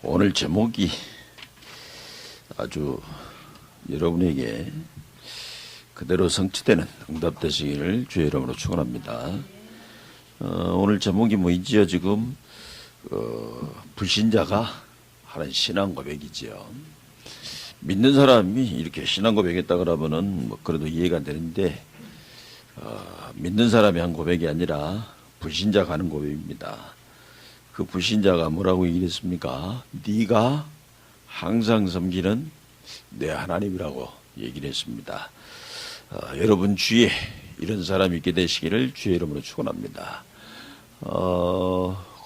오늘 제목이 아주 여러분에게 그대로 성취되는 응답되시기를 주의 이름으로 축원합니다. 오늘 제목이 뭐이지요? 지금 불신자가 하는 신앙 고백이지요. 믿는 사람이 이렇게 신앙 고백했다 그러면은 뭐 그래도 이해가 되는데 믿는 사람이 한 고백이 아니라 불신자가 하는 고백입니다. 그 불신자가 뭐라고 얘기했습니까? 네가 항상 섬기는 내 하나님이라고 얘기를 했습니다. 여러분 주위에 이런 사람이 있게 되시기를 주의 이름으로 축원합니다.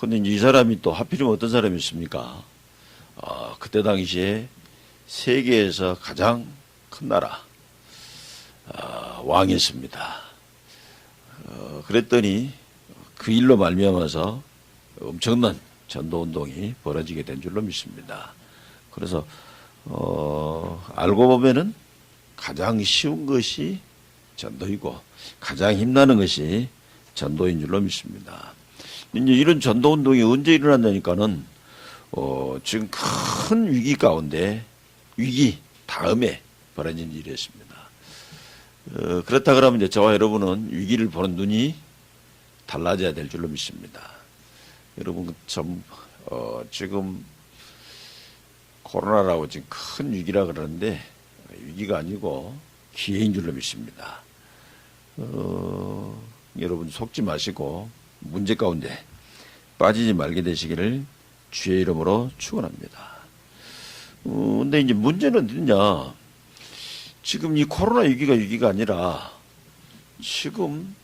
근데 이 사람이 또 하필이면 어떤 사람이었습니까? 그때 당시에 세계에서 가장 큰 나라 왕이었습니다. 그랬더니 그 일로 말미암아서 엄청난 전도운동이 벌어지게 된 줄로 믿습니다. 그래서 알고 보면은 가장 쉬운 것이 전도이고 가장 힘나는 것이 전도인 줄로 믿습니다. 이제 이런 전도운동이 언제 일어났냐니까는 지금 큰 위기 가운데 위기 다음에 벌어진 일이었습니다. 그렇다 그러면 이제 저와 여러분은 위기를 보는 눈이 달라져야 될 줄로 믿습니다. 여러분 지금 코로나라고 지금 큰 위기라 그러는데 위기가 아니고 기회인 줄로 믿습니다. 여러분 속지 마시고 문제 가운데 빠지지 말게 되시기를 주의 이름으로 축원합니다. 근데 이제 문제는 어디냐? 지금 이 코로나 위기가 아니라 지금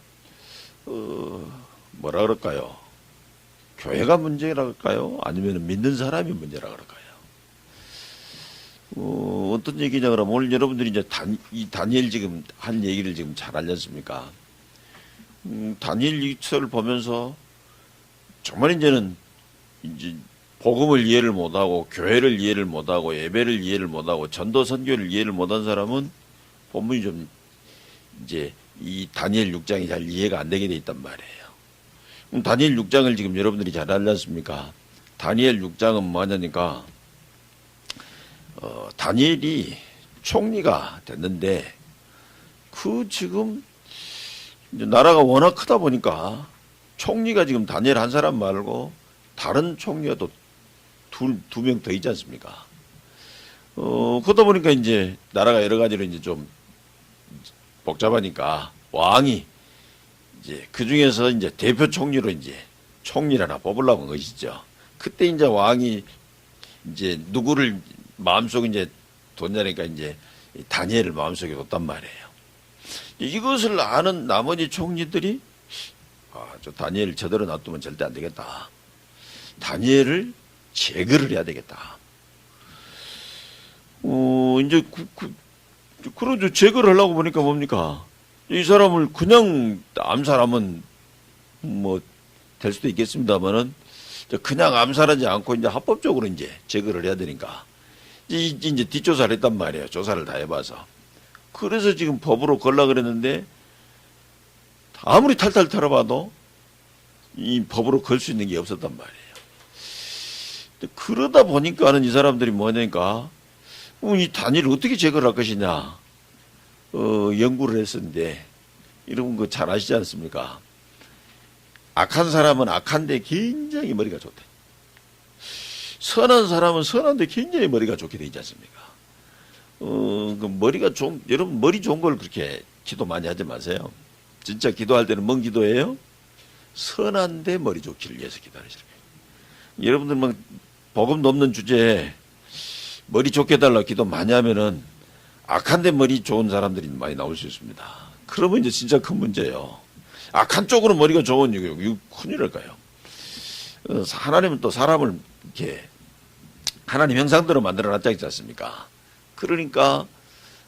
뭐라 그럴까요? 교회가 문제라 그럴까요? 아니면 믿는 사람이 문제라 그럴까요? 어떤 얘기냐 그러면 오늘 여러분들이 이제 다니엘 지금 한 얘기를 지금 잘 알지 않습니까? 다니엘 이서를 보면서 정말 이제는 이제 복음을 이해를 못하고 교회를 이해를 못하고 예배를 이해를 못하고 전도 선교를 이해를 못한 사람은 본문이 좀 이제 이 다니엘 6장이 잘 이해가 안 되게 돼 있단 말이에요. 다니엘 6장을 지금 여러분들이 잘 알지 않습니까? 다니엘 6장은 뭐냐니까 다니엘이 총리가 됐는데 그 지금 이제 나라가 워낙 크다 보니까 총리가 지금 다니엘 한 사람 말고 다른 총리가 또 두 명 더 있지 않습니까? 그러다 보니까 이제 나라가 여러 가지로 이제 좀 복잡하니까 왕이 이제 그 중에서 이제 대표 총리로 이제 총리를 하나 뽑으려고 한 것이죠. 그때 이제 왕이 이제 누구를 마음속에 이제 뒀냐니까 이제 다니엘을 마음속에 뒀단 말이에요. 이것을 아는 나머지 총리들이 저 다니엘을 저대로 놔두면 절대 안 되겠다. 다니엘을 제거를 해야 되겠다. 이제 그러죠. 제거를 하려고 보니까 뭡니까? 이 사람을 그냥 암살하면 뭐 될 수도 있겠습니다만은 그냥 암살하지 않고 이제 합법적으로 이제 제거를 해야 되니까 이제 뒷조사를 했단 말이에요. 조사를 다 해봐서. 그래서 지금 법으로 걸라 그랬는데 아무리 탈탈 털어봐도 이 법으로 걸 수 있는 게 없었단 말이에요. 그러다 보니까는 이 사람들이 뭐냐니까 이 단위를 어떻게 제거를 할 것이냐 연구를 했었는데 여러분 그거 잘 아시지 않습니까? 악한 사람은 악한데 굉장히 머리가 좋대. 선한 사람은 선한데 굉장히 머리가 좋게 되지 않습니까? 그 머리가 좋은, 여러분 머리 좋은 걸 그렇게 기도 많이 하지 마세요. 진짜 기도할 때는 뭔 기도예요? 선한데 머리 좋기를 위해서 기도하시는 거예요. 여러분들 막 복음도 없는 주제에 머리 좋게 해달라고 기도 많이 하면은 악한데 머리 좋은 사람들이 많이 나올 수 있습니다. 그러면 이제 진짜 큰 문제예요. 악한 쪽으로 머리가 좋은 이거 큰일일까요? 하나님은 또 사람을 이렇게 하나님 형상대로 만들어 놨지 않습니까? 그러니까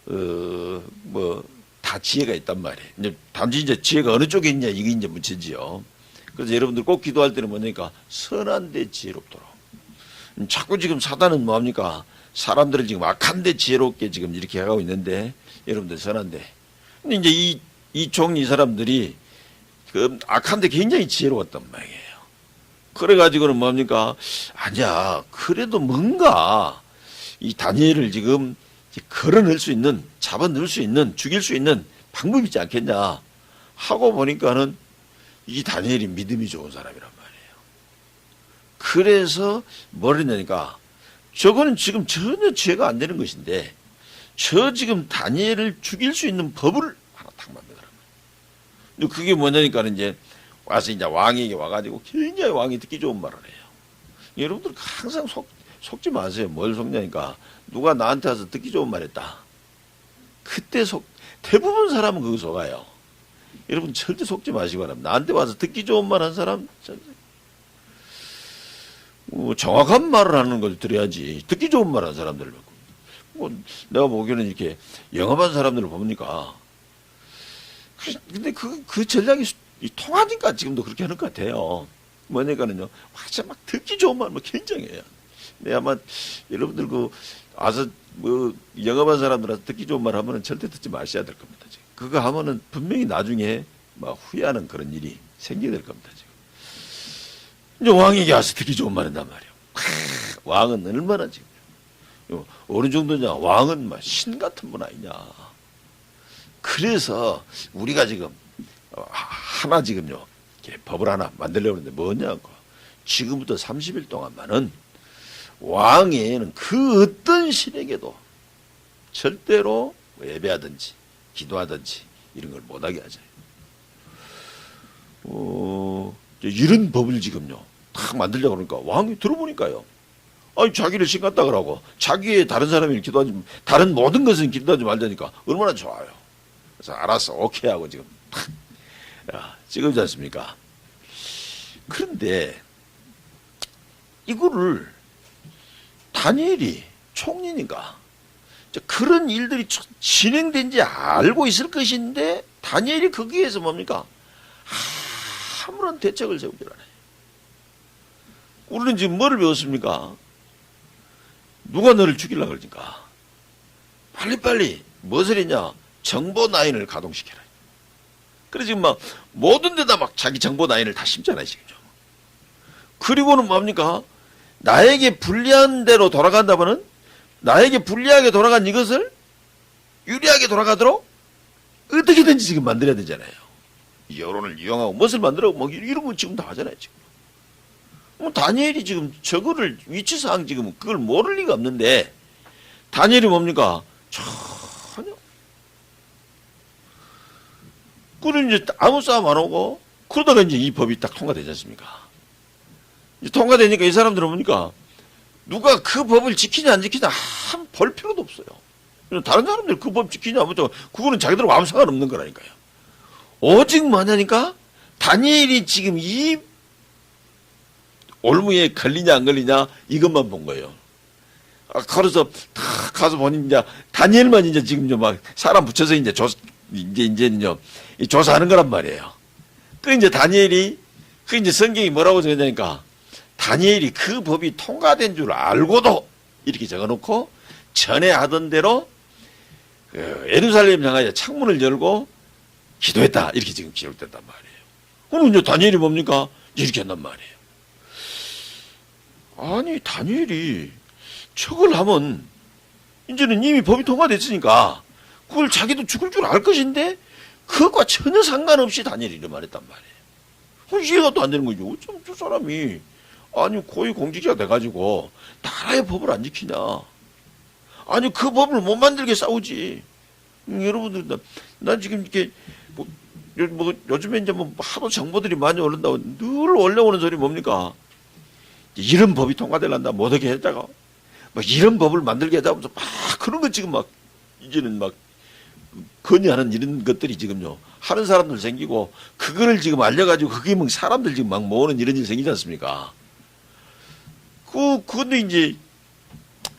뭐 다 지혜가 있단 말이에요. 이제 단지 이제 지혜가 어느 쪽에 있냐 이게 이제 문제지요. 그래서 여러분들 꼭 기도할 때는 뭐냐니까 선한데 지혜롭도록. 자꾸 지금 사단은 뭐합니까? 사람들을 지금 악한데 지혜롭게 지금 이렇게 하고 있는데 여러분들 선한데. 근데 이제 이 총리 사람들이 그 악한데 굉장히 지혜로웠단 말이에요. 그래가지고는 뭡니까? 아니야. 그래도 뭔가 이 다니엘을 지금 걸어낼 수 있는, 잡아넣을 수 있는, 죽일 수 있는 방법이 있지 않겠냐 하고 보니까는 이 다니엘이 믿음이 좋은 사람이란 말이에요. 그래서 뭘 했냐니까 저거는 지금 전혀 죄가 안 되는 것인데 저 지금 다니엘을 죽일 수 있는 법을 하나 딱 만들어라. 근데 그게 뭐냐니까 이제 와서 이제 왕에게 와가지고 굉장히 왕이 듣기 좋은 말을 해요. 여러분들 항상 속지 마세요. 뭘 속냐니까 누가 나한테 와서 듣기 좋은 말 했다. 그때 대부분 사람은 그거 속아요. 여러분 절대 속지 마시기 바랍니다. 나한테 와서 듣기 좋은 말 한 사람 정확한 말을 하는 걸 들어야지. 듣기 좋은 말 한 사람들을 내가 보기에는 이렇게 영업한 사람들을 보니까 근데 그 전략이 통하니까 지금도 그렇게 하는 것 같아요. 뭐냐니까는요, 진짜 막 듣기 좋은 말 굉장해요. 근데 아마 여러분들 와서 영업한 사람들한테 듣기 좋은 말 하면은 절대 듣지 마셔야 될 겁니다. 지금. 그거 하면은 분명히 나중에 막 후회하는 그런 일이 생기게 될 겁니다. 지금. 이제 왕에게 와서 듣기 좋은 말 한단 말이에요. 왕은 얼마나 지금 어느 정도냐? 왕은 막 신 같은 분 아니냐? 그래서 우리가 지금 하나 지금요 법을 하나 만들려고 하는데 뭐냐고 지금부터 30일 동안만은 왕에는 그 어떤 신에게도 절대로 예배하든지 기도하든지 이런 걸 못하게 하자. 이런 법을 지금요 딱 만들려고 그러니까 왕이 들어보니까요. 아니 자기를 신 같다 그러고 자기의 다른 사람이 기도하지 다른 모든 것은 기도하지 말자니까 얼마나 좋아요. 그래서 알았어 오케이 하고 지금 찍어주지 않습니까? 그런데 이거를 다니엘이 총리니까 그런 일들이 진행된지 알고 있을 것인데 다니엘이 거기에서 뭡니까? 아무런 대책을 세우질 않아요. 우리는 지금 뭐를 배웠습니까? 누가 너를 죽이려고 그러니까 빨리빨리 무엇을 했냐? 정보 라인을 가동시켜라. 그래서 지금 막 모든 데다 막 자기 정보 라인을 다 심잖아요 지금. 그리고는 뭡니까? 나에게 불리한 대로 돌아간다면은 나에게 불리하게 돌아간 이것을 유리하게 돌아가도록 어떻게든지 지금 만들어야 되잖아요. 여론을 이용하고 무엇을 만들어 뭐 이런 거 지금 다 하잖아요 지금. 다니엘이 지금 저거를 위치상 지금 그걸 모를 리가 없는데 다니엘이 뭡니까? 전혀. 그럼 이제 아무 싸움 안 오고 그러다가 이제 이 법이 딱 통과되지 않습니까? 이제 통과되니까 이 사람들은 뭡니까? 누가 그 법을 지키냐 안 지키냐 볼 필요도 없어요. 다른 사람들 그 법 지키냐 아무튼 그거는 자기들하고 아무 상관없는 거라니까요. 오직 뭐냐니까? 다니엘이 지금 이 올무에 걸리냐 안 걸리냐 이것만 본 거예요. 그래서 다 가서 보니 이제 다니엘만 이제 지금 막 사람 붙여서 이제 이제는요 조사하는 거란 말이에요. 그 이제 다니엘이 그 이제 성경이 뭐라고 적었냐니까 다니엘이 그 법이 통과된 줄 알고도 이렇게 적어놓고 전에 하던 대로 예루살렘 향하여 창문을 열고 기도했다 이렇게 지금 기록된단 말이에요. 그럼 이제 다니엘이 뭡니까? 이렇게 한단 말이에요. 아니 다니엘이 저걸 하면 이제는 이미 법이 통과됐으니까 그걸 자기도 죽을 줄 알 것인데 그것과 전혀 상관없이 다니엘이 이런 말했단 말이에요. 이해가 또 안 되는 거죠. 어쩜 저 사람이 아니 고위 공직자가 돼가지고 나라의 법을 안 지키냐. 아니 그 법을 못 만들게 싸우지. 여러분들 난 지금 이렇게 요즘에 이제 뭐 하도 정보들이 많이 올라온다고 늘 올라오는 소리 뭡니까? 이런 법이 통과될란다 못하게 했다가 막 이런 법을 만들게 하자면서 막 그런 거 지금 막 이제는 막 건의하는 이런 것들이 지금요 하는 사람들 생기고 그거를 지금 알려가지고 그게 뭐 사람들 지금 막 모으는 이런 일 생기지 않습니까? 그건데 이제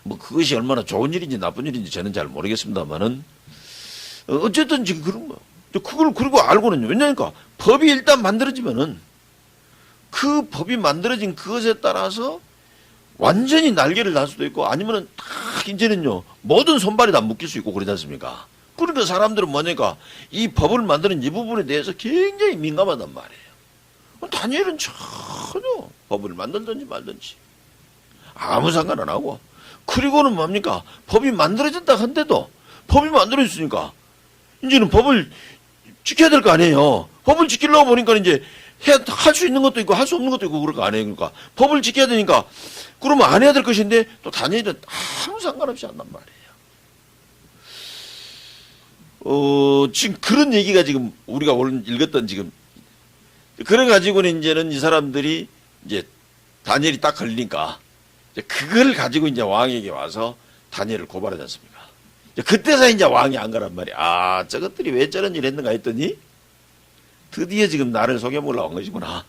뭐 그것이 얼마나 좋은 일인지 나쁜 일인지 저는 잘 모르겠습니다만은 어쨌든 지금 그런 거 그걸 그리고 알고는요 왜냐니까 법이 일단 만들어지면은 그 법이 만들어진 그것에 따라서 완전히 날개를 달 수도 있고 아니면은 딱 이제는요 모든 손발이 다 묶일 수 있고 그러지 않습니까? 그러니까 사람들은 뭐냐니까 이 법을 만드는 이 부분에 대해서 굉장히 민감하단 말이에요. 다니엘은 전혀 법을 만들든지 말든지 아무 상관 안 하고, 그리고는 뭡니까? 법이 만들어졌다 한데도 법이 만들어졌으니까 이제는 법을 지켜야 될 거 아니에요. 법을 지키려고 보니까 이제 할 수 있는 것도 있고 할 수 없는 것도 있고 그럴 거 아니에요. 그러니까 법을 지켜야 되니까 그러면 안 해야 될 것인데 또 다니엘은 아무 상관없이 한단 말이에요. 지금 그런 얘기가 지금 우리가 오늘 읽었던 지금 그래가지고는 이제는 이 사람들이 이제 다니엘이 딱 걸리니까 이제 그걸 가지고 이제 왕에게 와서 다니엘을 고발하지 않습니까? 그때서 이제 왕이 안 가란 말이야. 아, 저것들이 왜 저런 일 했는가 했더니 드디어 지금 나를 속여먹으려고 한 것이구나.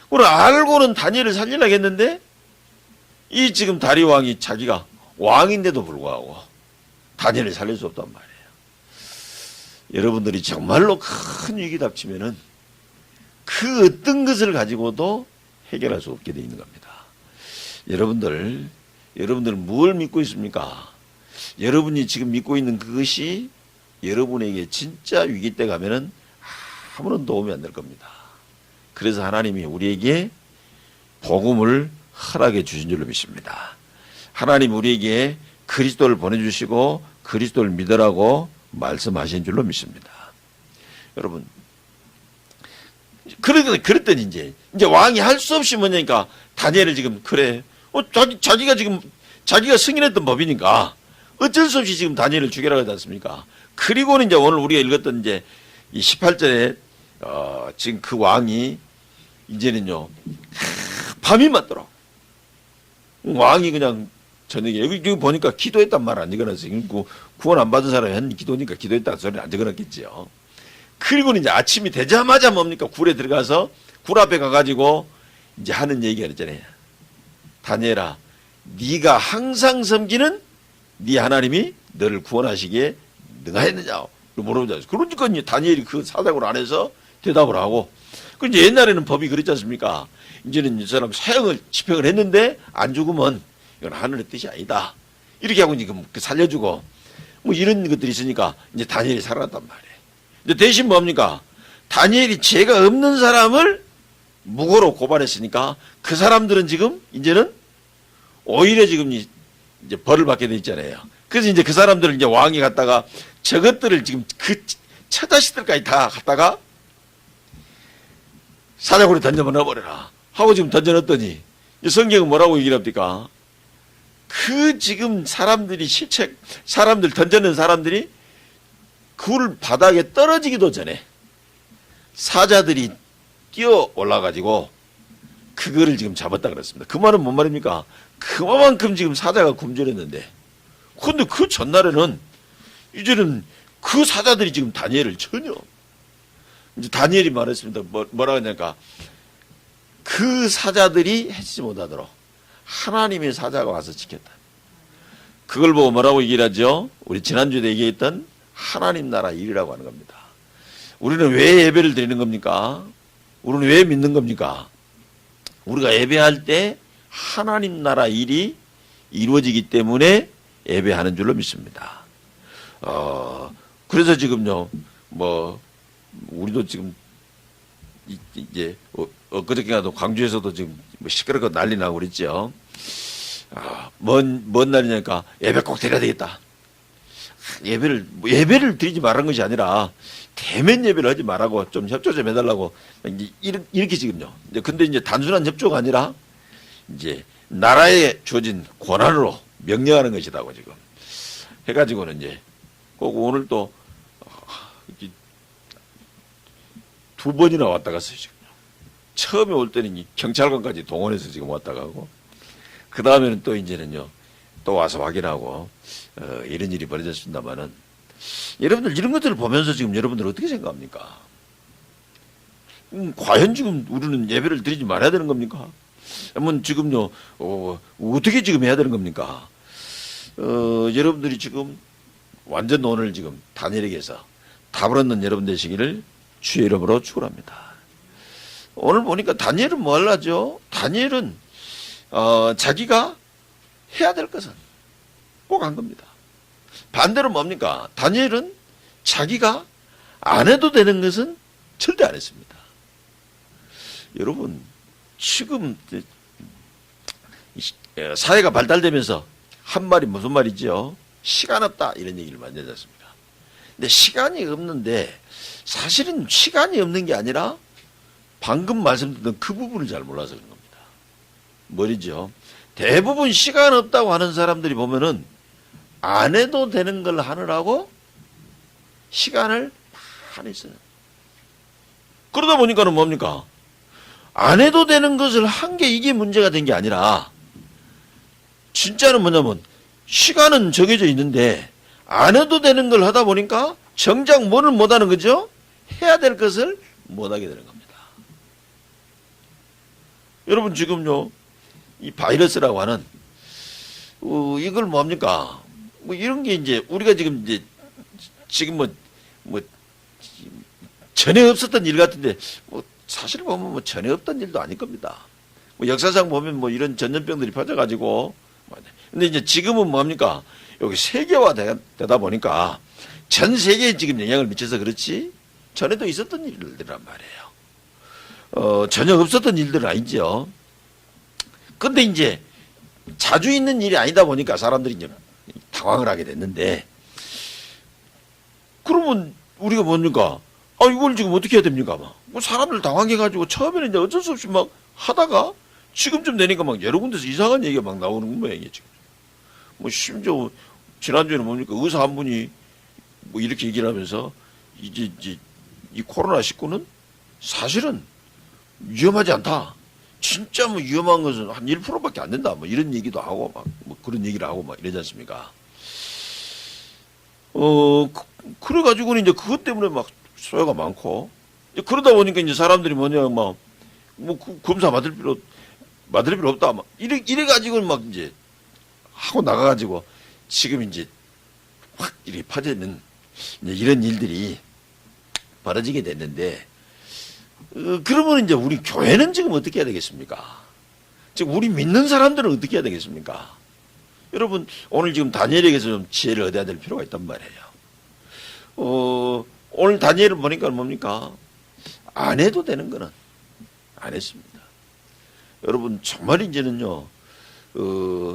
그걸 알고는 다니엘을 살리려고 했는데 이 지금 다리 왕이 자기가 왕인데도 불구하고 다니엘을 살릴 수 없단 말이에요. 여러분들이 정말로 큰 위기 닥치면은 그 어떤 것을 가지고도 해결할 수 없게 돼 있는 겁니다. 여러분들 뭘 믿고 있습니까? 여러분이 지금 믿고 있는 그것이 여러분에게 진짜 위기 때 가면은 아무런 도움이 안 될 겁니다. 그래서 하나님이 우리에게 복음을 허락해 주신 줄로 믿습니다. 하나님 우리에게 그리스도를 보내주시고 그리스도를 믿으라고 말씀하신 줄로 믿습니다. 여러분, 그랬더니 이제 왕이 할 수 없이 뭐냐니까 다니엘을 지금 그래. 자기가 승인했던 법이니까 어쩔 수 없이 지금 다니엘을 죽이라고 하지 않습니까? 그리고는 이제 오늘 우리가 읽었던 이제 이 18절에 지금 그 왕이 이제는요 밤이 맞더라고. 왕이 그냥 저녁에 여기 보니까 기도했단 말 안 적어놨어요. 구원 안 받은 사람이 한 기도니까 기도했다는 소리는 안 적어놨겠지요. 그리고는 이제 아침이 되자마자 뭡니까? 굴에 들어가서 굴 앞에 가가지고 이제 하는 얘기가 있잖아요. 다니엘아, 네가 항상 섬기는 네 하나님이 너를 구원하시기에 능하였느냐? 물어보자. 그러니까 이제 다니엘이 그 사작을 안 해서 대답을 하고. 그 이제 옛날에는 법이 그랬지 않습니까? 이제는 이 사람 사형을 집행을 했는데 안 죽으면 이건 하늘의 뜻이 아니다. 이렇게 하고 이제 살려주고 뭐 이런 것들이 있으니까 이제 다니엘이 살아났단 말이에요. 근데 대신 뭡니까? 다니엘이 죄가 없는 사람을 무고로 고발했으니까 그 사람들은 지금 이제는 오히려 지금 이제 벌을 받게 돼 있잖아요. 그래서 이제 그 사람들을 이제 왕이 갖다가 저것들을 지금 그 처자식들까지 다 갖다가 사자굴에 던져넣어버려라 하고 지금 던져넣었더니 성경은 뭐라고 얘기를 합니까? 그 지금 사람들 던져넣은 사람들이 굴 바닥에 떨어지기도 전에 사자들이 뛰어 올라가지고 그거를 지금 잡았다 그랬습니다. 그 말은 뭔 말입니까? 그만큼 지금 사자가 굶주렸는데, 근데 그 전날에는 이제는 그 사자들이 지금 다니엘을 전혀, 이제 다니엘이 말했습니다. 뭐라고 하냐니까, 그 사자들이 해치지 못하도록 하나님의 사자가 와서 지켰다. 그걸 보고 뭐라고 얘기를 하죠? 우리 지난주에 얘기했던 하나님 나라 일이라고 하는 겁니다. 우리는 왜 예배를 드리는 겁니까? 우리는 왜 믿는 겁니까? 우리가 예배할 때 하나님 나라 일이 이루어지기 때문에 예배하는 줄로 믿습니다. 그래서 지금요, 우리도 지금 이제 엊그저께가도 광주에서도 지금 시끄럽고 난리 나고 그랬죠. 뭔 날이냐니까 예배 꼭 드려야 되겠다. 예배를 드리지 말라는 것이 아니라 대면 예배를 하지 말라고 좀 협조 좀 해달라고 이렇게 지금요. 근데 이제 단순한 협조가 아니라 이제 나라에 주어진 권한으로 명령하는 것이라고 지금 해가지고는 이제 꼭 오늘 또 두 번이나 왔다 갔어요 지금. 처음에 올 때는 이 경찰관까지 동원해서 지금 왔다 가고 그 다음에는 또 이제는요 또 와서 확인하고 이런 일이 벌어졌습니다만은 여러분들 이런 것들을 보면서 지금 여러분들 어떻게 생각합니까? 과연 지금 우리는 예배를 드리지 말아야 되는 겁니까? 아니면 지금요 어떻게 지금 해야 되는 겁니까? 여러분들이 지금 완전 오늘 지금 다니엘에게서 답을 얻는 여러분 되시기를 주의 이름으로 축원합니다. 오늘 보니까 다니엘은 뭐 하려죠? 다니엘은 자기가 해야 될 것은 꼭 한 겁니다. 반대로 뭡니까? 다니엘은 자기가 안 해도 되는 것은 절대 안 했습니다. 여러분, 지금 사회가 발달되면서 한 말이 무슨 말이죠? 시간 없다 이런 얘기를 많이 하지 않습니까? 근데 시간이 없는데 사실은 시간이 없는 게 아니라 방금 말씀드렸던 그 부분을 잘 몰라서 그런 겁니다. 뭐죠? 대부분 시간 없다고 하는 사람들이 보면은 안 해도 되는 걸 하느라고 시간을 많이 써요. 그러다 보니까는 뭡니까? 안 해도 되는 것을 한 게 이게 문제가 된 게 아니라 진짜는 뭐냐면 시간은 정해져 있는데 안 해도 되는 걸 하다 보니까 정작 뭐를 못하는 거죠? 해야 될 것을 못하게 되는 겁니다. 여러분 지금요 이 바이러스라고 하는 이걸 뭡니까? 뭐 이런 게 이제 우리가 지금 뭐 전에 없었던 일 같은데 뭐 사실 보면 뭐 전에 없던 일도 아닐 겁니다. 뭐 역사상 보면 뭐 이런 전염병들이 퍼져가지고 근데 이제 지금은 뭡니까? 여기 세계화 되다 보니까 전 세계에 지금 영향을 미쳐서 그렇지 전에도 있었던 일들이란 말이에요. 전혀 없었던 일들은 아니죠. 근데 이제 자주 있는 일이 아니다 보니까 사람들이 이제 당황을 하게 됐는데 그러면 우리가 뭡니까? 이걸 지금 어떻게 해야 됩니까? 뭐 사람들 당황해가지고 처음에는 이제 어쩔 수 없이 막 하다가 지금쯤 되니까 막 여러 군데서 이상한 얘기가 막 나오는 모양이에요, 지금. 뭐 심지어 지난주에는 뭡니까? 의사 한 분이 뭐 이렇게 얘기를 하면서 이제 이 코로나19는 사실은 위험하지 않다. 진짜 뭐 위험한 것은 한 1%밖에 안 된다. 뭐 이런 얘기도 하고 막 뭐 그런 얘기를 하고 막 이러지 않습니까? 그래가지고는 이제 그것 때문에 막 소요가 많고 이제 그러다 보니까 이제 사람들이 뭐냐 막 뭐 검사 받을 필요 없다. 막 이래가지고 막 이제 하고 나가가지고 지금 이제 확 이렇게 퍼지는 이런 일들이 벌어지게 됐는데 그러면 이제 우리 교회는 지금 어떻게 해야 되겠습니까? 지금 우리 믿는 사람들은 어떻게 해야 되겠습니까? 여러분 오늘 지금 다니엘에게서 좀 지혜를 얻어야 될 필요가 있단 말이에요. 오늘 다니엘을 보니까 뭡니까? 안 해도 되는 거는 안 했습니다. 여러분 정말 이제는요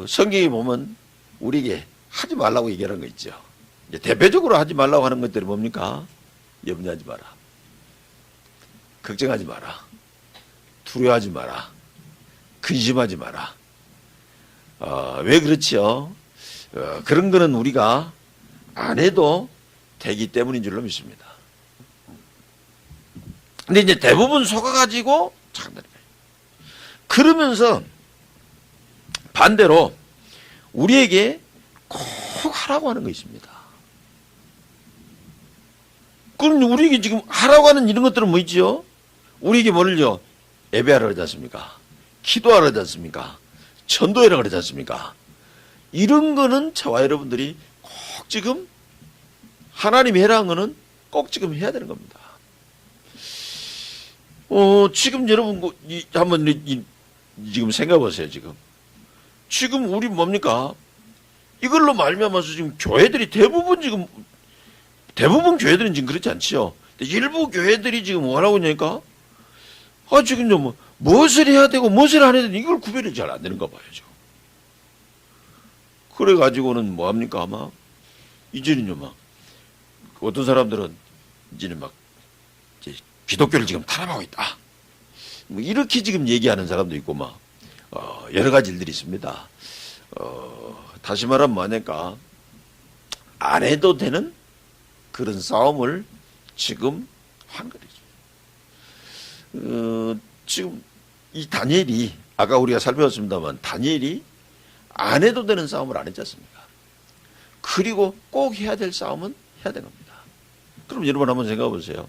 성경에 보면 우리에게 하지 말라고 얘기하는 거 있죠. 이제 대표적으로 하지 말라고 하는 것들이 뭡니까? 염려하지 마라. 걱정하지 마라. 두려워하지 마라. 근심하지 마라. 왜 그렇지요? 그런 거는 우리가 안 해도 되기 때문인 줄로 믿습니다. 근데 이제 대부분 속아가지고 잠깐만요. 그러면서 반대로 우리에게 꼭 하라고 하는 거 있습니다. 그럼 우리에게 지금 하라고 하는 이런 것들은 뭐 있죠? 우리에게 뭐를요? 예배하라 그러지 않습니까? 기도하라 그러지 않습니까? 전도하라 그러지 않습니까? 이런 거는 저와 여러분들이 꼭 지금 하나님이 해라는 거는 꼭 지금 해야 되는 겁니다. 지금 여러분 한번 지금 생각해 보세요. 지금 우리 뭡니까? 이걸로 말미암아서 지금 교회들이 대부분 교회들은 지금 그렇지 않지요. 일부 교회들이 지금 뭐라고 하냐니까 지금요 뭐 무엇을 해야 되고 무엇을 안 해야 되는 이걸 구별이 잘 안 되는가 봐요. 지금. 그래 가지고는 뭐 합니까? 아마 이제는요 막 어떤 사람들은 이제는 막 이제 기독교를 지금 탄압하고 있다. 뭐 이렇게 지금 얘기하는 사람도 있고 막 여러 가지 일들이 있습니다. 다시 말하면 뭐냐니까 안 해도 되는 그런 싸움을 지금 한 거죠. 지금 이 다니엘이 아까 우리가 살펴봤습니다만 다니엘이 안 해도 되는 싸움을 안 했지 않습니까? 그리고 꼭 해야 될 싸움은 해야 되는 겁니다. 그럼 여러분 한번 생각해 보세요.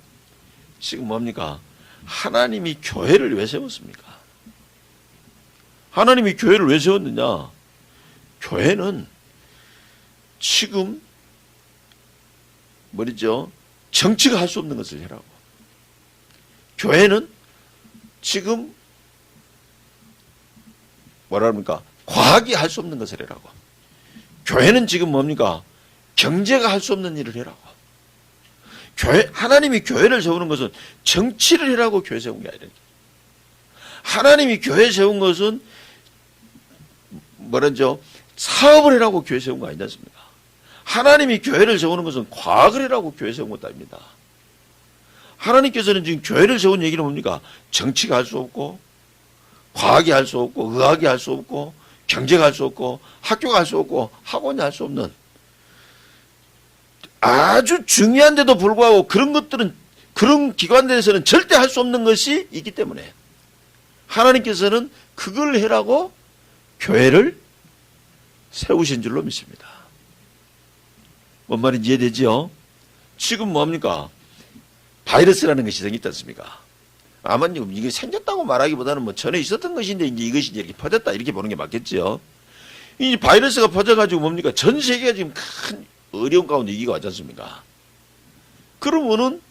지금 뭡니까? 하나님이 교회를 왜 세웠습니까? 하나님이 교회를 왜 세웠느냐? 교회는 지금 뭐죠? 정치가 할 수 없는 것을 해라고. 교회는 지금 뭐라 합니까? 과학이 할 수 없는 것을 해라고. 교회는 지금 뭡니까? 경제가 할 수 없는 일을 해라고. 하나님이 교회를 세우는 것은 정치를 해라고 교회 세운 게 아니라 하나님이 교회 세운 것은 뭐라죠? 사업을 해라고 교회 세운 거 아니지 않습니까? 하나님이 교회를 세우는 것은 과학을 해라고 교회 세운 것도 아닙니다. 하나님께서는 지금 교회를 세운 얘기는 뭡니까? 정치가 할 수 없고, 과학이 할 수 없고, 의학이 할 수 없고, 경제가 할 수 없고, 학교가 할 수 없고, 학원이 할 수 없는 아주 중요한데도 불구하고 그런 것들은, 그런 기관들에서는 절대 할 수 없는 것이 있기 때문에 하나님께서는 그걸 해라고 교회를 세우신 줄로 믿습니다. 뭔 말인지 이해되지요? 지금 뭡니까? 바이러스라는 것이 생겼지 않습니까? 아마 이게 생겼다고 말하기보다는 뭐 전에 있었던 것인데 이제 이것이 이렇게 퍼졌다 이렇게 보는 게 맞겠죠. 이 바이러스가 퍼져가지고 뭡니까? 전 세계가 지금 큰 어려운 가운데 위기가 왔지 않습니까? 그러면은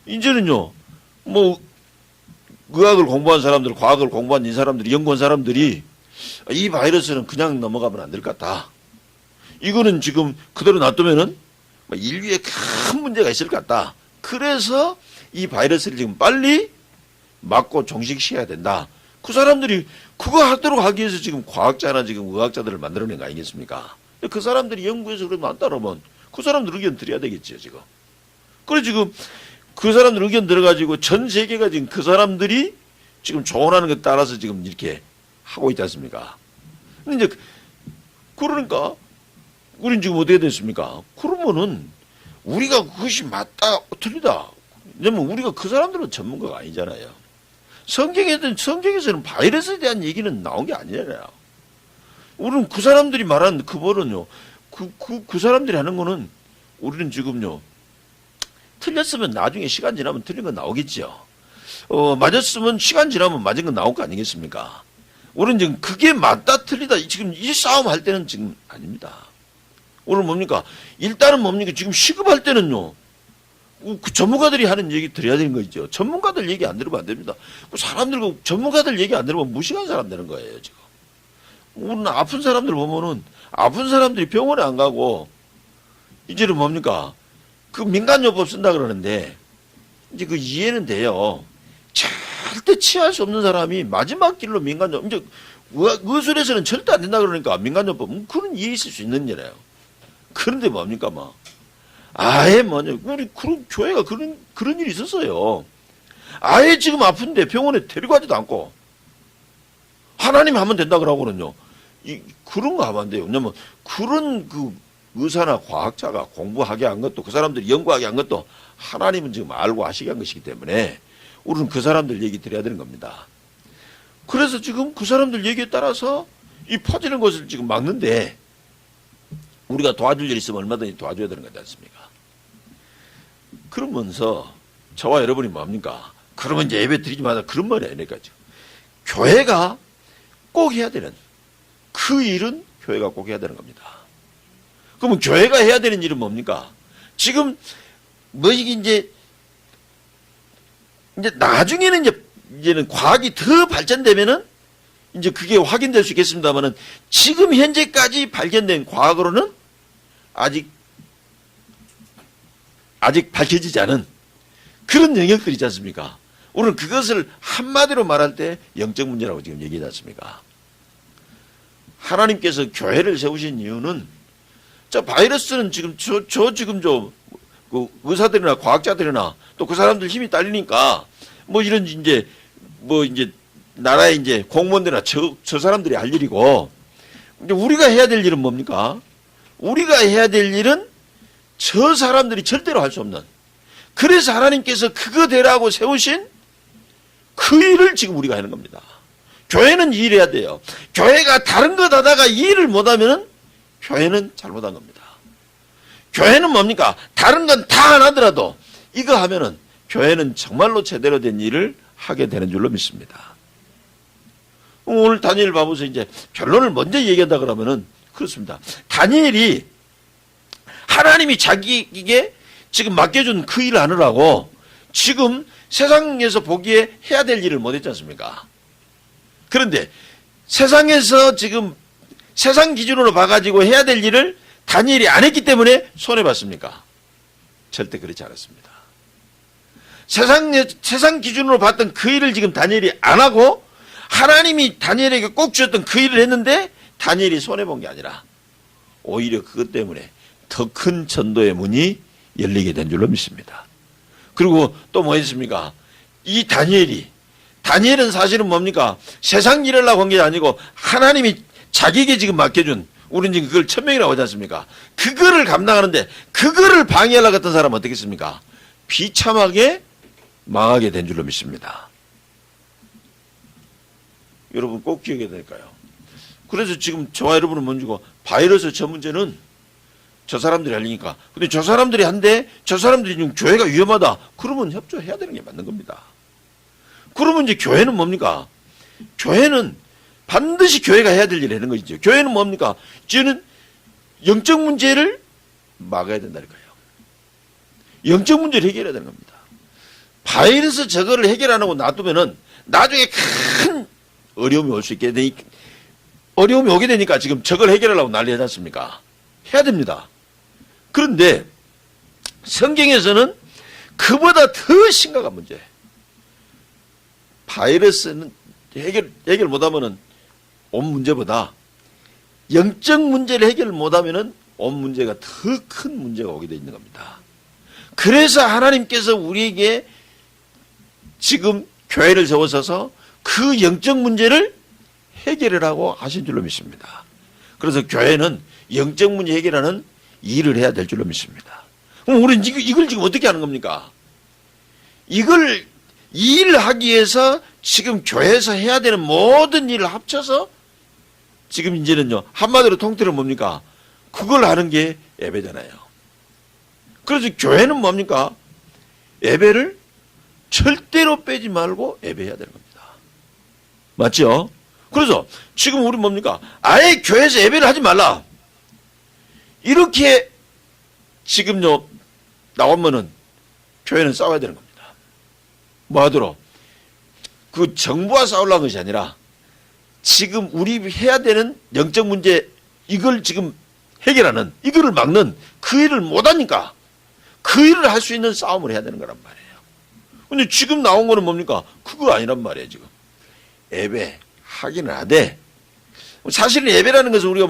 이제는요, 뭐 의학을 공부한 사람들, 과학을 공부한 이 사람들이, 연구한 사람들이 이 바이러스는 그냥 넘어가면 안 될 것 같다. 이거는 지금 그대로 놔두면은 인류에 큰 문제가 있을 것 같다. 그래서 이 바이러스를 지금 빨리 막고 종식시켜야 된다. 그 사람들이 그거 하도록 하기 위해서 지금 과학자나 지금 의학자들을 만들어낸 거 아니겠습니까? 그 사람들이 연구해서 그러면 안 따르면 그 사람들 의견 드려야 되겠죠, 지금. 그래, 지금 그 사람들 의견 들어가지고 전 세계가 지금 그 사람들이 지금 조언하는 것 따라서 지금 이렇게 하고 있지 않습니까? 근데 이제 그러니까 우린 지금 어떻게 됐습니까? 그러면은 우리가 그것이 맞다, 틀리다. 왜냐면 우리가 그 사람들은 전문가가 아니잖아요. 성경에서는 바이러스에 대한 얘기는 나온 게 아니잖아요. 우리는 그 사람들이 말하는 그 말은요, 그 사람들이 하는 거는 우리는 지금요, 틀렸으면 나중에 시간 지나면 틀린 건 나오겠죠. 맞았으면 시간 지나면 맞은 건 나올 거 아니겠습니까? 우리는 지금 그게 맞다, 틀리다, 지금 이 싸움 할 때는 지금 아닙니다. 오늘 뭡니까? 일단은 뭡니까? 지금 시급할 때는요, 그 전문가들이 하는 얘기 들어야 되는 거죠. 전문가들 얘기 안 들으면 안 됩니다. 그 사람들, 전문가들 얘기 안 들으면 무식한 사람 되는 거예요, 지금. 우리는 아픈 사람들 보면은, 아픈 사람들이 병원에 안 가고, 이제는 뭡니까? 그 민간요법 쓴다 그러는데, 이제 그 이해는 돼요. 절대 취할 수 없는 사람이 마지막 길로 민간요법, 이제 의술에서는 절대 안 된다 그러니까 민간요법, 그런 이해 있을 수 있는 일이에요. 그런데 뭡니까, 막. 아예 뭐냐, 우리 그런 교회가 그런 일이 있었어요. 아예 지금 아픈데 병원에 데리고 가지도 않고, 하나님 하면 된다 그러고는요, 그런 거 하면 안 돼요. 왜냐면, 그런 그 의사나 과학자가 공부하게 한 것도, 그 사람들이 연구하게 한 것도, 하나님은 지금 알고 하시게 한 것이기 때문에, 우리는 그 사람들 얘기 드려야 되는 겁니다. 그래서 지금 그 사람들 얘기에 따라서, 이 퍼지는 것을 지금 막는데, 우리가 도와줄 일 있으면 얼마든지 도와줘야 되는 거지 않습니까? 그러면서 저와 여러분이 뭡니까? 그러면 이제 예배 드리지 마라. 그런 말이 아니니까. 교회가 꼭 해야 되는 그 일은 교회가 꼭 해야 되는 겁니다. 그러면 교회가 해야 되는 일은 뭡니까? 지금 뭐 이제 나중에는 이제는 과학이 더 발전되면은 이제 그게 확인될 수 있겠습니다만은 지금 현재까지 발견된 과학으로는 아직 밝혀지지 않은 그런 영역들이 있지 않습니까? 우리는 그것을 한마디로 말할 때 영적 문제라고 지금 얘기하지 않습니까? 하나님께서 교회를 세우신 이유는 저 바이러스는 지금 그 의사들이나 과학자들이나 또 그 사람들 힘이 딸리니까 뭐 이런 이제 나라의 이제 공무원들이나 저 사람들이 할 일이고, 이제 우리가 해야 될 일은 뭡니까? 우리가 해야 될 일은 저 사람들이 절대로 할 수 없는, 그래서 하나님께서 그거 되라고 세우신 그 일을 지금 우리가 하는 겁니다. 교회는 이 일을 해야 돼요. 교회가 다른 것 하다가 이 일을 못하면은 교회는 잘못한 겁니다. 교회는 뭡니까? 다른 건 다 안 하더라도 이거 하면은 교회는 정말로 제대로 된 일을 하게 되는 줄로 믿습니다. 오늘 다니엘 봐보세요. 이제 결론을 먼저 얘기한다 그러면은 그렇습니다. 다니엘이 하나님이 자기에게 지금 맡겨준 그 일을 하느라고 지금 세상에서 보기에 해야 될 일을 못했지 않습니까? 그런데 세상에서 지금 세상 기준으로 봐가지고 해야 될 일을 다니엘이 안 했기 때문에 손해봤습니까? 절대 그렇지 않았습니다. 세상 기준으로 봤던 그 일을 지금 다니엘이 안 하고 하나님이 다니엘에게 꼭 주셨던 그 일을 했는데 다니엘이 손해본 게 아니라 오히려 그것 때문에 더 큰 전도의 문이 열리게 된 줄로 믿습니다. 그리고 또 뭐 했습니까? 이 다니엘은 사실은 뭡니까? 세상 일을 하고 한 게 아니고 하나님이 자기에게 지금 맡겨준, 우리는 지금 그걸 천명이라고 하지 않습니까? 그거를 감당하는데 그거를 방해하려고 했던 사람은 어떻겠습니까? 비참하게 망하게 된 줄로 믿습니다. 여러분 꼭 기억해야 될까요? 그래서 지금 저와 여러분은 뭔지고 바이러스 저 문제는 저 사람들이 하려니까. 근데 저 사람들이 한데 저 사람들이 지금 교회가 위험하다. 그러면 협조해야 되는 게 맞는 겁니다. 그러면 이제 교회는 뭡니까? 교회는 반드시 교회가 해야 될 일을 하는 것이죠. 교회는 뭡니까? 저는 영적 문제를 막아야 된다니까요. 영적 문제를 해결해야 되는 겁니다. 바이러스 저거를 해결 안 하고 놔두면은 나중에 큰 어려움이 올 수 있게 되니까, 어려움이 오게 되니까 지금 저걸 해결하려고 난리 하지 않습니까? 해야 됩니다. 그런데 성경에서는 그보다 더 심각한 문제, 바이러스는 해결 못하면은 온 문제보다 영적 문제를 해결 못하면은 온 문제가 더 큰 문제가 오게 돼 있는 겁니다. 그래서 하나님께서 우리에게 지금 교회를 세워서서 그 영적 문제를 해결을 하고 하신 줄로 믿습니다. 그래서 교회는 영적 문제 해결하는 일을 해야 될 줄로 믿습니다. 그럼 우리는 이걸 지금 어떻게 하는 겁니까? 이 일을 하기 위해서 지금 교회에서 해야 되는 모든 일을 합쳐서 지금 이제는요, 한마디로 통틀어 뭡니까? 그걸 하는 게 예배잖아요. 그래서 교회는 뭡니까? 예배를 절대로 빼지 말고 예배해야 되는 겁니다. 맞죠? 그래서 지금 우리 뭡니까? 아예 교회에서 예배를 하지 말라. 이렇게 지금요, 나오면은 교회는 싸워야 되는 겁니다. 뭐 하도록? 그 정부와 싸우려는 것이 아니라 지금 우리 해야 되는 영적 문제, 이걸 지금 해결하는, 이거를 막는 그 일을 못하니까 그 일을 할 수 있는 싸움을 해야 되는 거란 말이에요. 근데 지금 나온 거는 뭡니까? 그거 아니란 말이에요, 지금. 예배 하기는 하되, 사실은 예배라는 것은 우리가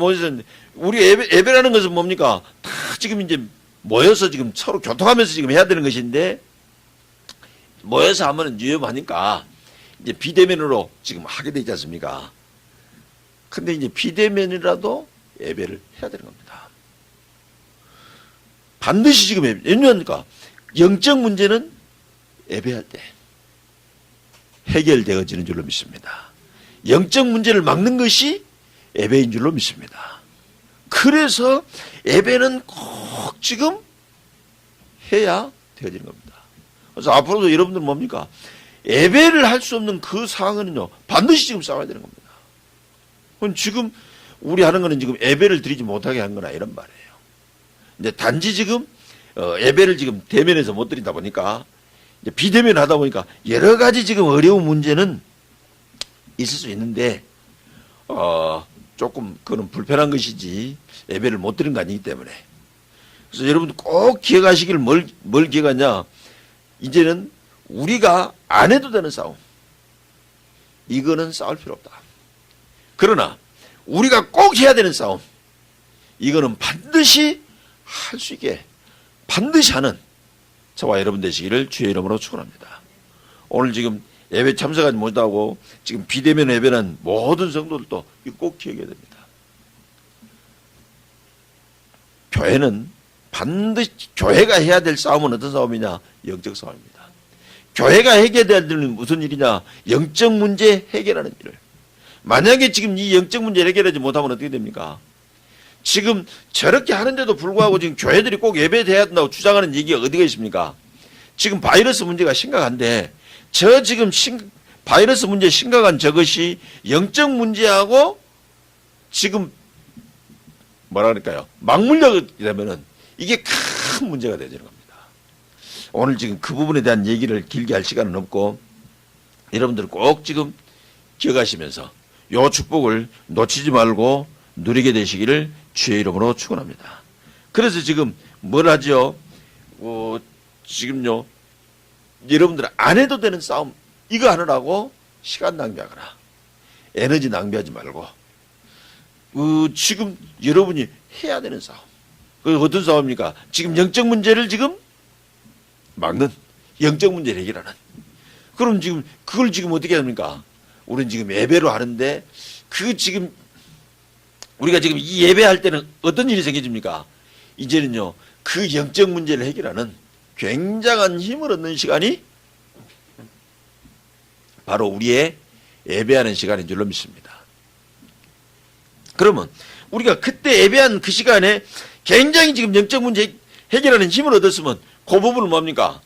우리 예배라는 것은 뭡니까? 다 지금 이제 모여서 지금 서로 교통하면서 지금 해야 되는 것인데, 모여서 하면은 위험하니까 이제 비대면으로 지금 하게 되지 않습니까? 근데 이제 비대면이라도 예배를 해야 되는 겁니다. 반드시 지금 왜냐하니까 영적 문제는 예배할 때 해결되어지는 줄로 믿습니다. 영적 문제를 막는 것이 예배인 줄로 믿습니다. 그래서 예배는 꼭 지금 해야 되어지는 겁니다. 그래서 앞으로도 여러분들 뭡니까? 예배를 할 수 없는 그 상황은요, 반드시 지금 싸워야 되는 겁니다. 그럼 지금 우리 하는 거는 지금 예배를 드리지 못하게 한 거나 이런 말이에요. 근데 단지 지금 예배를 지금 대면에서 못 드린다 보니까 이제 비대면 하다 보니까 여러 가지 지금 어려운 문제는 있을 수 있는데 조금 그건 불편한 것이지 예배를 못 드린 거 아니기 때문에. 그래서 여러분들 꼭 기억하시길 뭘 기억하냐? 이제는 우리가 안 해도 되는 싸움, 이거는 싸울 필요 없다. 그러나 우리가 꼭 해야 되는 싸움, 이거는 반드시 할 수 있게 반드시 하는 저와 여러분 되시기를 주의 이름으로 축원합니다. 오늘 지금 예배 참석하지 못하고 지금 비대면 예배는 모든 성도들도 이거 꼭 기억해야 됩니다. 교회는 반드시, 교회가 해야 될 싸움은 어떤 싸움이냐? 영적 싸움입니다. 교회가 해결해야 되는 무슨 일이냐? 영적 문제 해결하는 일을. 만약에 지금 이 영적 문제를 해결하지 못하면 어떻게 됩니까? 지금 저렇게 하는데도 불구하고 지금 교회들이 꼭 예배돼야 된다고 주장하는 얘기가 어디가 있습니까? 지금 바이러스 문제가 심각한데 저 지금 바이러스 문제 심각한 저것이 영적 문제하고 지금 뭐라 그럴까요? 맞물려 되면은 이게 큰 문제가 되는 겁니다. 오늘 지금 그 부분에 대한 얘기를 길게 할 시간은 없고 여러분들 꼭 지금 기억하시면서 요 축복을 놓치지 말고 누리게 되시기를 주의 이름으로 축원합니다. 그래서 지금 뭘 하죠? 지금요, 여러분들 안 해도 되는 싸움 이거 하느라고 시간 낭비하거나 에너지 낭비하지 말고 지금 여러분이 해야 되는 싸움. 그 어떤 싸움입니까? 지금 영적 문제를 지금 막는, 영적 문제를 해결하는. 그럼 지금 그걸 지금 어떻게 합니까? 우리는 지금 예배로 하는데 지금 우리가 지금 이 예배할 때는 어떤 일이 생겨집니까? 이제는요, 그 영적 문제를 해결하는 굉장한 힘을 얻는 시간이 바로 우리의 예배하는 시간인 줄로 믿습니다. 그러면 우리가 그때 예배한 그 시간에 굉장히 지금 영적 문제 해결하는 힘을 얻었으면 그 부분은 뭡니까?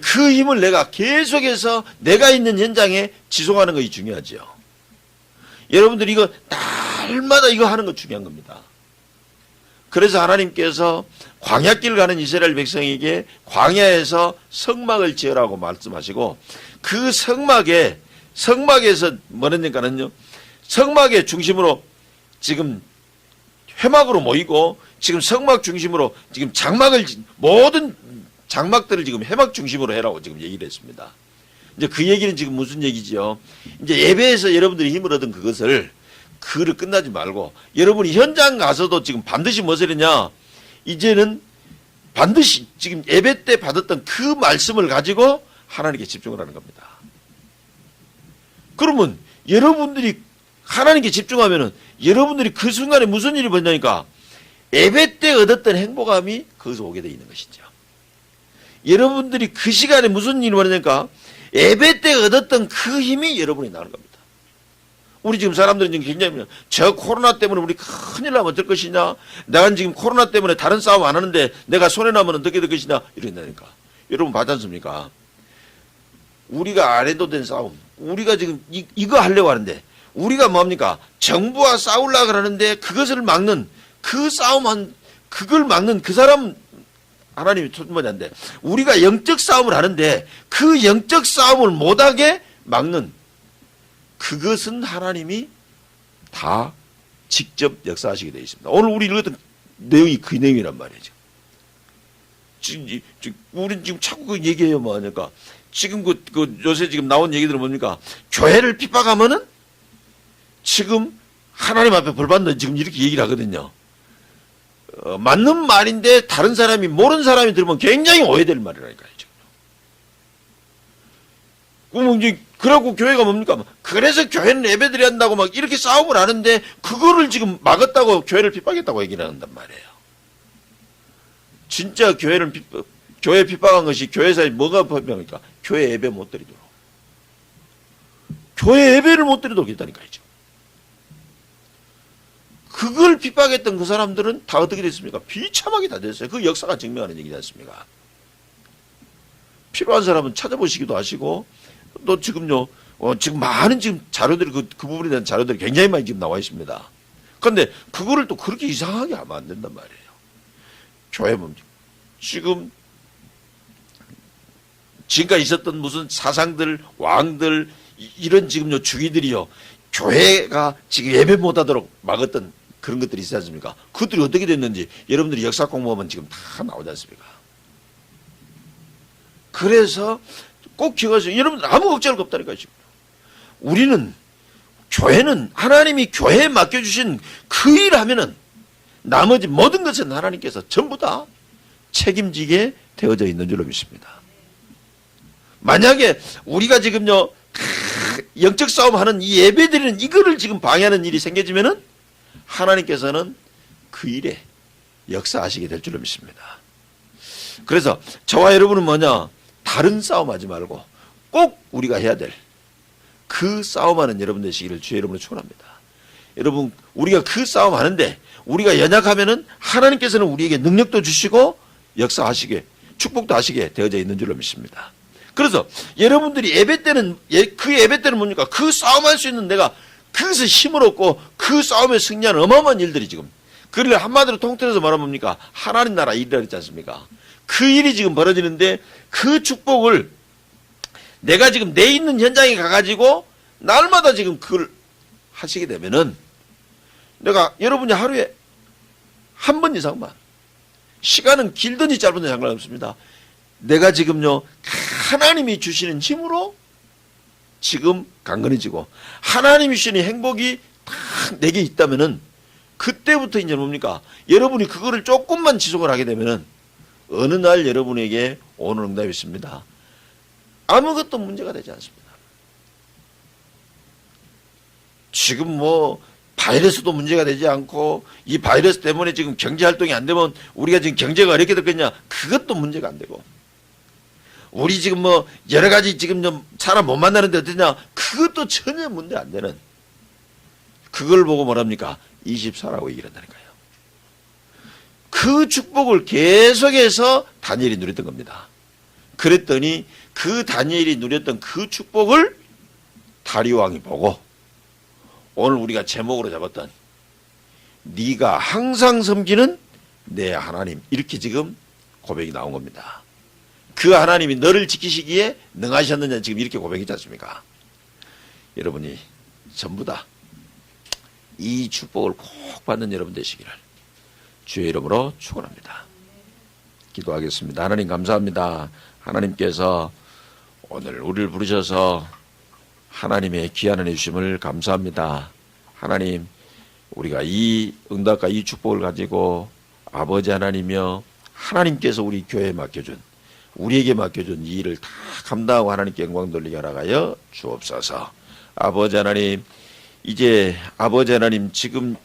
그 힘을 내가 계속해서 내가 있는 현장에 지속하는 것이 중요하죠. 여러분들 이거 날마다 이거 하는 거 중요한 겁니다. 그래서 하나님께서 광야길 가는 이스라엘 백성에게 광야에서 성막을 지으라고 말씀하시고 그 성막에서 뭐랬니까는요, 성막의 중심으로 지금 회막으로 모이고 지금 성막 중심으로 지금 모든 장막들을 지금 회막 중심으로 해라고 지금 얘기를 했습니다. 이제 그 얘기는 지금 무슨 얘기지요? 이제 예배에서 여러분들이 힘을 얻은 그것을 끝나지 말고 여러분이 현장 가서도 지금 반드시 무엇을 했냐? 이제는 반드시 지금 예배 때 받았던 그 말씀을 가지고 하나님께 집중을 하는 겁니다. 그러면 여러분들이 하나님께 집중하면은 여러분들이 그 순간에 무슨 일이 벌어지니까 예배 때 얻었던 행복감이 거기서 오게 되어 있는 것이죠. 여러분들이 그 시간에 무슨 일이 벌어지니까 예배 때 얻었던 그 힘이 여러분이 나는 겁니다. 우리 지금 사람들은 지금 굉장히 저 코로나 때문에 우리 큰일 나면 어떨 것이냐, 내가 지금 코로나 때문에 다른 싸움 안 하는데 내가 손해나면 어떻게 될 것이냐 이런다니까. 여러분 봤지 않습니까? 우리가 안 해도 된 싸움, 우리가 지금 이거 하려고 하는데 우리가 뭡니까? 정부와 싸우려고 그러는데 그것을 막는 그 그걸 막는 그 사람 하나님이 초점이 안 돼. 우리가 영적 싸움을 하는데 그 영적 싸움을 못하게 막는 그것은 하나님이 다 직접 역사하시게 되어 있습니다. 오늘 우리 읽었던 내용이 그 내용이란 말이죠. 우리는 지금 자꾸 그 얘기해요. 뭐하니까 지금 요새 지금 나온 얘기들은 뭡니까? 교회를 핍박하면은 지금 하나님 앞에 벌 받는다 지금 이렇게 얘기를 하거든요. 맞는 말인데 다른 사람이 모르는 사람이 들으면 굉장히 오해될 말이라니까요. 그럼 이제 그러고 교회가 뭡니까? 그래서 교회는 예배드려야 한다고 막 이렇게 싸움을 하는데 그거를 지금 막았다고 교회를 핍박했다고 얘기를 한단 말이에요. 진짜 교회 핍박한 것이 교회에서 뭐가 핍박입니까? 교회 예배 못 드리도록. 교회 예배를 못 드리도록 했다니까요. 그걸 핍박했던 그 사람들은 다 어떻게 됐습니까? 비참하게 다 됐어요. 그 역사가 증명하는 얘기지 않습니까? 필요한 사람은 찾아보시기도 하시고, 또 지금요, 지금 많은 지금 자료들이, 그 부분에 대한 자료들이 굉장히 많이 지금 나와 있습니다. 그런데 그거를 또 그렇게 이상하게 하면 안 된단 말이에요. 교회 뭡니까? 지금까지 있었던 무슨 사상들, 왕들, 이런 지금요, 주기들이요, 교회가 지금 예배 못하도록 막았던 그런 것들이 있지 않습니까? 그것들이 어떻게 됐는지 여러분들이 역사 공부하면 지금 다 나오지 않습니까? 그래서 꼭 기억하세요. 여러분들 아무 걱정할 거 없다니까요. 교회는 하나님이 교회에 맡겨주신 그 일 하면은 나머지 모든 것은 하나님께서 전부 다 책임지게 되어져 있는 줄로 믿습니다. 만약에 우리가 지금요, 영적 싸움 하는 이 예배드리는 이거를 지금 방해하는 일이 생겨지면은 하나님께서는 그 일에 역사하시게 될 줄로 믿습니다. 그래서 저와 여러분은 뭐냐? 다른 싸움 하지 말고 꼭 우리가 해야 될 그 싸움하는 여러분 되시기를 주의 이름으로 축원합니다. 여러분, 우리가 그 싸움 하는데 우리가 연약하면은 하나님께서는 우리에게 능력도 주시고 역사하시게, 축복도 하시게 되어져 있는 줄로 믿습니다. 그래서 여러분들이 예배 때는 뭡니까? 그 싸움할 수 있는 내가 그것을 힘을 얻고 그 싸움에 승리하는 어마어마한 일들이 지금, 그를 한마디로 통틀어서 말하면 뭡니까? 하나님 나라 일이라 그랬지 않습니까? 그 일이 지금 벌어지는데 그 축복을 내가 지금 내 있는 현장에 가가지고 날마다 지금 그걸 하시게 되면은 내가 여러분이 하루에 한 번 이상만, 시간은 길든지 짧든지 상관없습니다. 내가 지금요, 하나님이 주시는 힘으로 지금 강건해지고 하나님이 주시는 행복이 딱 내게 있다면은 그때부터 이제 뭡니까? 여러분이 그거를 조금만 지속을 하게 되면은 어느 날 여러분에게 오는 응답이 있습니다. 아무것도 문제가 되지 않습니다. 지금 뭐 바이러스도 문제가 되지 않고 이 바이러스 때문에 지금 경제 활동이 안 되면 우리가 지금 경제가 어렵게 됐겠냐? 그것도 문제가 안 되고 우리 지금 뭐 여러 가지 지금 좀 사람 못 만나는데 어떠냐? 그것도 전혀 문제 안 되는 그걸 보고 뭐랍니까? 24라고 얘기를 한다니까요. 그 축복을 계속해서 다니엘이 누렸던 겁니다. 그랬더니 그 다니엘이 누렸던 그 축복을 다리오 왕이 보고 오늘 우리가 제목으로 잡았던 네가 항상 섬기는 내 하나님 이렇게 지금 고백이 나온 겁니다. 그 하나님이 너를 지키시기에 능하셨느냐 지금 이렇게 고백했지 않습니까? 여러분이 전부 다 이 축복을 꼭 받는 여러분 되시기를 주의 이름으로 축원합니다. 기도하겠습니다. 하나님 감사합니다. 하나님께서 오늘 우리를 부르셔서 하나님의 귀한 은혜 주심을 감사합니다. 하나님 우리가 이 응답과 이 축복을 가지고 아버지 하나님이여 하나님께서 우리 교회에 맡겨준 우리에게 맡겨준 이 일을 다 감당하고 하나님께 영광 돌리게 하여 주옵소서. 아버지 하나님 이제 아버지 하나님 지금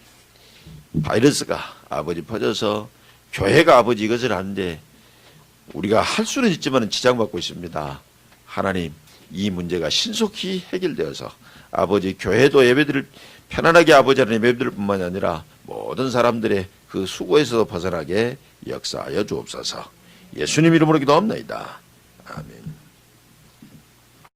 바이러스가 아버지 퍼져서 교회가 아버지 이것을 하는데 우리가 할 수는 있지만 지장받고 있습니다. 하나님 이 문제가 신속히 해결되어서 아버지 교회도 예배들을 편안하게 아버지 하나님 예배들 뿐만 아니라 모든 사람들의 그 수고에서 벗어나게 역사하여 주옵소서. 예수님 이름으로 기도합니다. 아멘.